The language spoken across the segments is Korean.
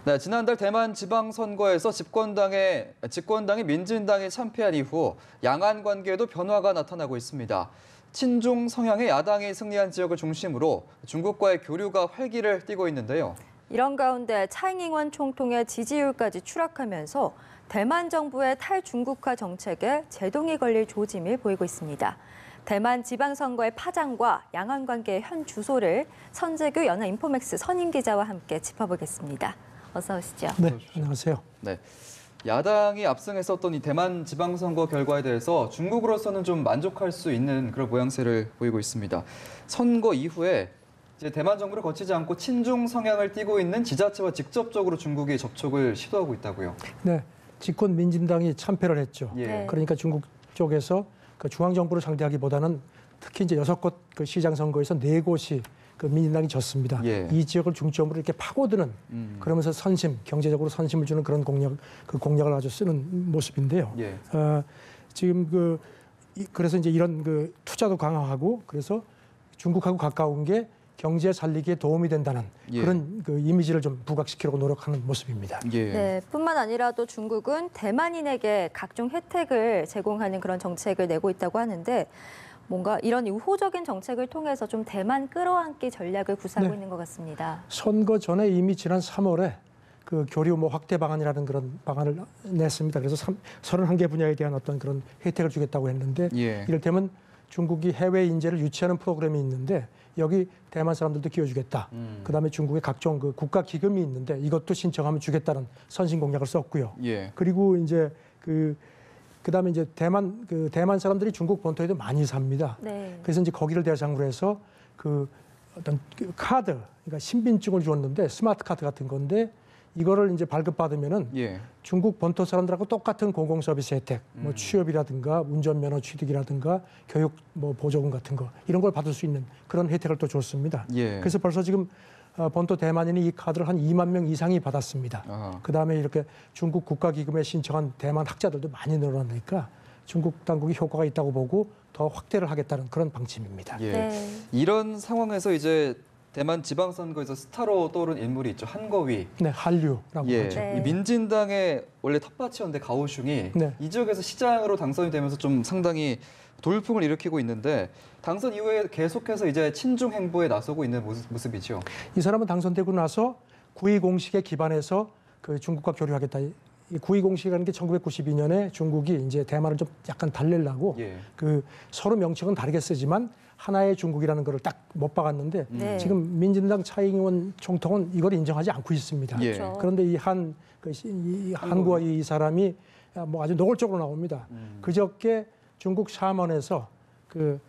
네, 지난달 대만 지방선거에서 집권당이 민진당에 참패한 이후 양안 관계에도 변화가 나타나고 있습니다. 친중 성향의 야당이 승리한 지역을 중심으로 중국과의 교류가 활기를 띠고 있는데요. 이런 가운데 차잉잉원 총통의 지지율까지 추락하면서 대만 정부의 탈중국화 정책에 제동이 걸릴 조짐을 보이고 있습니다. 대만 지방선거의 파장과 양안 관계의 현 주소를 선재규 연합인포맥스 선임 기자와 함께 짚어보겠습니다. 어서 오시죠. 네, 안녕하세요. 네, 야당이 압승했었던 이 대만 지방선거 결과에 대해서 중국으로서는 좀 만족할 수 있는 그런 모양새를 보이고 있습니다. 선거 이후에 이제 대만 정부를 거치지 않고 친중 성향을 띠고 있는 지자체와 직접적으로 중국이 접촉을 시도하고 있다고요. 네, 집권 민진당이 참패를 했죠. 예. 그러니까 중국 쪽에서 그 중앙 정부를 상대하기보다는 특히 이제 6곳 그 시장 선거에서 4곳이 그 민진당이 졌습니다. 예. 이 지역을 중점으로 이렇게 파고드는 그러면서 경제적으로 선심을 주는 그런 공약을 아주 쓰는 모습인데요. 예. 지금 그래서 이제 이런 그 투자도 강화하고 그래서 중국하고 가까운 게 경제 살리기에 도움이 된다는 예. 그런 그 이미지를 좀 부각시키려고 노력하는 모습입니다. 예. 네, 뿐만 아니라 또 중국은 대만인에게 각종 혜택을 제공하는 그런 정책을 내고 있다고 하는데 뭔가 이런 우호적인 정책을 통해서 좀 대만 끌어안기 전략을 구사하고 네. 있는 것 같습니다. 선거 전에 이미 지난 3월에 그 교류 확대 방안이라는 그런 방안을 냈습니다. 그래서 31개 분야에 대한 어떤 그런 혜택을 주겠다고 했는데 예. 이를테면 중국이 해외 인재를 유치하는 프로그램이 있는데 여기 대만 사람들도 끼워주겠다. 그다음에 중국의 각종 그 국가 기금이 있는데 이것도 신청하면 주겠다는 선심 공약을 썼고요. 예. 그리고 이제 그다음에 이제 대만 사람들이 중국 본토에도 많이 삽니다. 네. 그래서 이제 거기를 대상으로 해서 그 어떤 카드, 그러니까 신빈증을 주었는데 스마트 카드 같은 건데 이거를 이제 발급받으면은 예. 중국 본토 사람들하고 똑같은 공공 서비스 혜택, 뭐 취업이라든가 운전면허 취득이라든가 교육 보조금 같은 거 이런 걸 받을 수 있는 그런 혜택을 또 줬습니다. 예. 그래서 벌써 지금 본토 대만인이 이 카드를 한 2만 명 이상이 받았습니다. 그다음에 이렇게 중국 국가기금에 신청한 대만 학자들도 많이 늘어나니까 중국 당국이 효과가 있다고 보고 더 확대를 하겠다는 그런 방침입니다. 예. 네. 이런 상황에서 이제 대만 지방선거에서 스타로 떠오른 인물이 있죠. 한거위. 네, 한류라고 예. 하죠. 네. 이 민진당의 원래 텃밭이었는데 가오슝이 네. 이 지역에서 시장으로 당선이 되면서 좀 상당히 돌풍을 일으키고 있는데 당선 이후에 계속해서 이제 친중 행보에 나서고 있는 모습이죠. 이 사람은 당선되고 나서 구의 공식에 기반해서 그 중국과 교류하겠다. 이 구의 공식이라는 게 1992년에 중국이 이제 대만을 좀 약간 달래려고 예. 그 서로 명칭은 다르게 쓰지만 하나의 중국이라는 거를 딱 못 박았는데 네. 지금 민진당 차잉원 총통은 이걸 인정하지 않고 있습니다. 예. 그렇죠. 그런데 이 한구와 이 사람이 뭐 아주 노골적으로 나옵니다. 그저께 중국 샤먼에서 그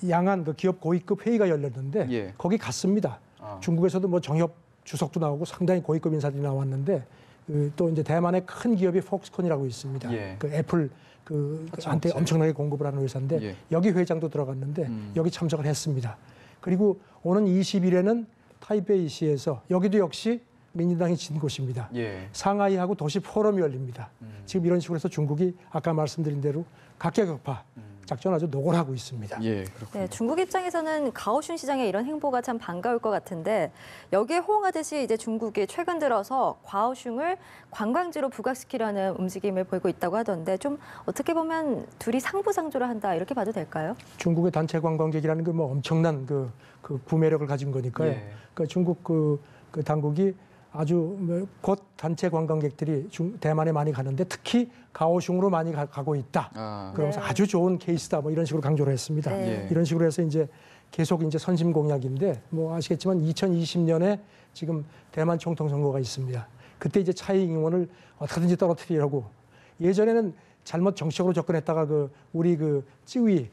양안 그 기업 고위급 회의가 열렸는데 예. 거기 갔습니다. 중국에서도 뭐 정협 주석도 나오고 상당히 고위급 인사들이 나왔는데 또 이제 대만의 큰 기업이 폭스콘이라고 있습니다. 예. 그 애플 한테 엄청나게 공급을 하는 회사인데 예. 여기 회장도 들어갔는데 여기 참석을 했습니다. 그리고 오는 20일에는 타이베이시에서 여기도 역시 민진당이 진 곳입니다. 예. 상하이하고 도시 포럼이 열립니다. 지금 이런 식으로 해서 중국이 아까 말씀드린 대로 각계격파 작전 아주 노골하고 있습니다. 예, 그렇군요. 네, 중국 입장에서는 가오슝 시장의 이런 행보가 참 반가울 것 같은데 여기에 호응하듯이 이제 중국이 최근 들어서 가오슝을 관광지로 부각시키려는 움직임을 보이고 있다고 하던데 좀 어떻게 보면 둘이 상부상조를 한다 이렇게 봐도 될까요? 중국의 단체 관광객이라는 게 뭐 엄청난 그 구매력을 가진 거니까요. 예. 그러니까 중국 그 당국이 아주 곧 단체 관광객들이 대만에 많이 가는데 특히 가오슝으로 많이 가고 있다. 그러면서 네. 아주 좋은 케이스다. 뭐 이런 식으로 강조를 했습니다. 네. 예. 이런 식으로 해서 이제 계속 이제 선심 공약인데 뭐 아시겠지만 2020년에 지금 대만 총통 선거가 있습니다. 그때 이제 차이잉원을 어떻게든지 떨어뜨리려고 예전에는 잘못 정치적으로 접근했다가 우리 찌위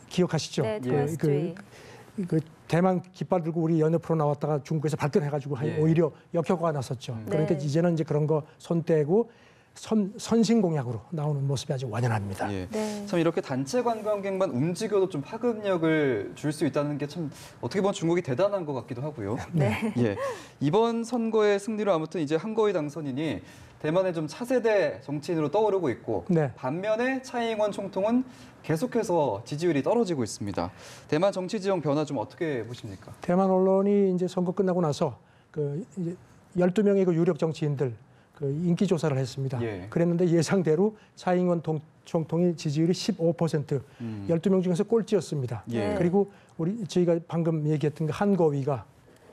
기억하시죠? 네, 트와이스주의. 대만 깃발 들고 우리 연협으로 나왔다가 중국에서 발끈해가지고 예. 오히려 역효과가 났었죠. 그러니까 네. 이제는 이제 그런 거 손 떼고 선심 공약으로 나오는 모습이 아주 완연합니다. 예. 네. 참 이렇게 단체 관광객만 움직여도 좀 파급력을 줄 수 있다는 게 참 어떻게 보면 중국이 대단한 것 같기도 하고요. 네. 예. 이번 선거의 승리로 아무튼 이제 한거위 당선인이 대만의 좀 차세대 정치인으로 떠오르고 있고 네. 반면에 차이잉원 총통은 계속해서 지지율이 떨어지고 있습니다. 대만 정치 지형 변화 좀 어떻게 보십니까? 대만 언론이 이제 선거 끝나고 나서 그 이제 12명의 그 유력 정치인들 그 인기 조사를 했습니다. 예. 그랬는데 예상대로 차잉원 총통의 지지율이 15%, 12명 중에서 꼴찌였습니다. 예. 그리고 저희가 방금 얘기했던 그 한거위가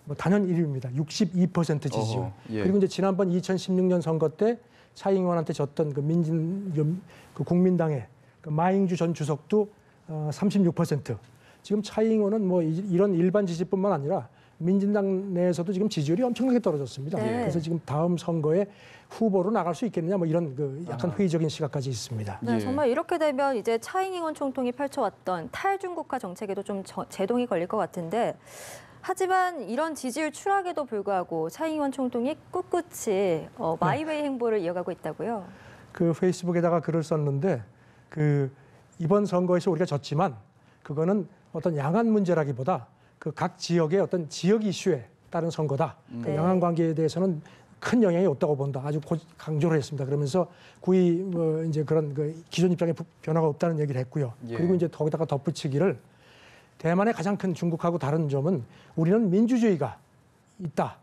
뭐 단연 1위입니다. 62% 지지율. 어허, 예. 그리고 이제 지난번 2016년 선거 때 차잉원한테 졌던 그 국민당의 그 마잉주 전 주석도 36%. 지금 차잉원은 뭐 이런 일반 지지뿐만 아니라 민진당 내에서도 지금 지지율이 엄청나게 떨어졌습니다. 네. 그래서 지금 다음 선거에 후보로 나갈 수 있겠느냐 뭐 이런 그 약간 회의적인 시각까지 있습니다. 네, 예. 정말 이렇게 되면 이제 차잉잉원 총통이 펼쳐왔던 탈중국화 정책에도 좀 제동이 걸릴 것 같은데 하지만 이런 지지율 추락에도 불구하고 차잉잉원 총통이 꿋꿋이 마이웨이 행보를 이어가고 있다고요. 그 페이스북에다가 글을 썼는데 그 이번 선거에서 우리가 졌지만 그거는 어떤 양안 문제라기보다 그 각 지역의 어떤 지역 이슈에 따른 선거다. 그 네. 양안 관계에 대해서는 큰 영향이 없다고 본다. 아주 강조를 했습니다. 그러면서 구의 뭐 이제 그런 그 기존 입장에 변화가 없다는 얘기를 했고요. 예. 그리고 이제 거기다가 덧붙이기를 대만의 가장 큰 중국하고 다른 점은 우리는 민주주의가 있다.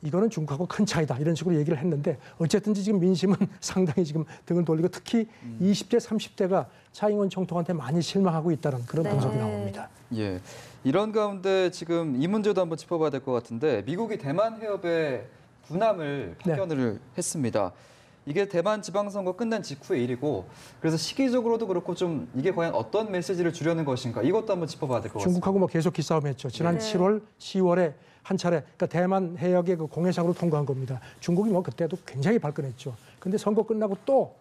이거는 중국하고 큰 차이다. 이런 식으로 얘기를 했는데 어쨌든지 지금 민심은 상당히 지금 등을 돌리고 특히 20대, 30대가 차잉원 총통한테 많이 실망하고 있다는 그런 네. 분석이 나옵니다. 예. 이런 가운데 지금 이 문제도 한번 짚어봐야 될 것 같은데 미국이 대만 해협에 군함을 파견을 했습니다. 이게 대만 지방선거 끝난 직후의 일이고 그래서 시기적으로도 그렇고 좀 이게 과연 어떤 메시지를 주려는 것인가 이것도 한번 짚어봐야 될 것 같습니다. 중국하고 뭐 계속 기싸움했죠. 지난 네. 7월, 10월에 한 차례 그러니까 대만 해역의 그 공해상으로 통과한 겁니다. 중국이 뭐 그때도 굉장히 발끈했죠. 근데 선거 끝나고 또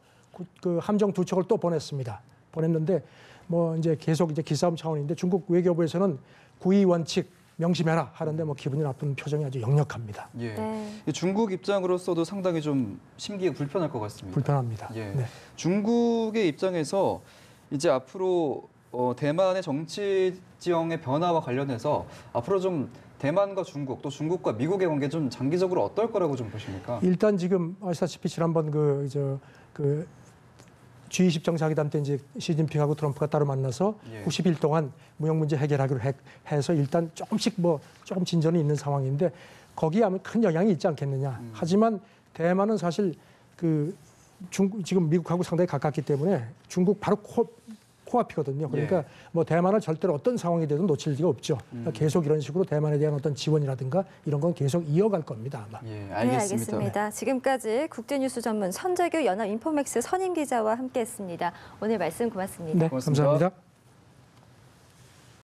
그 함정 2척을 또 보냈습니다. 보냈는데 뭐 이제 계속 이제 기싸움 차원인데 중국 외교부에서는 구의 원칙 명심해라 하는데 뭐 기분이 나쁜 표정이 아주 역력합니다. 예. 네. 중국 입장으로서도 상당히 좀 심기가 불편할 것 같습니다. 불편합니다. 예. 네. 중국의 입장에서 이제 앞으로 대만의 정치 지형의 변화와 관련해서 앞으로 좀 대만과 중국 또 중국과 미국의 관계 좀 장기적으로 어떨 거라고 좀 보십니까? 일단 지금 아시다시피 지난번 그 G20 정상회담 때 이제 시진핑하고 트럼프가 따로 만나서 예. 90일 동안 무역 문제 해결하기로 해서 일단 조금 진전이 있는 상황인데 거기에 아마 큰 영향이 있지 않겠느냐. 하지만 대만은 사실 지금 미국하고 상당히 가깝기 때문에 중국 바로 코앞이거든요. 그러니까 뭐 대만을 절대로 어떤 상황이 되든 놓칠 리가 없죠. 그러니까 계속 이런 식으로 대만에 대한 어떤 지원이라든가 이런 건 계속 이어갈 겁니다. 아마. 예, 네, 알겠습니다. 알겠습니다. 지금까지 국제뉴스 전문 선재규 연합인포맥스 선임 기자와 함께했습니다. 오늘 말씀 고맙습니다. 네, 고맙습니다. 감사합니다.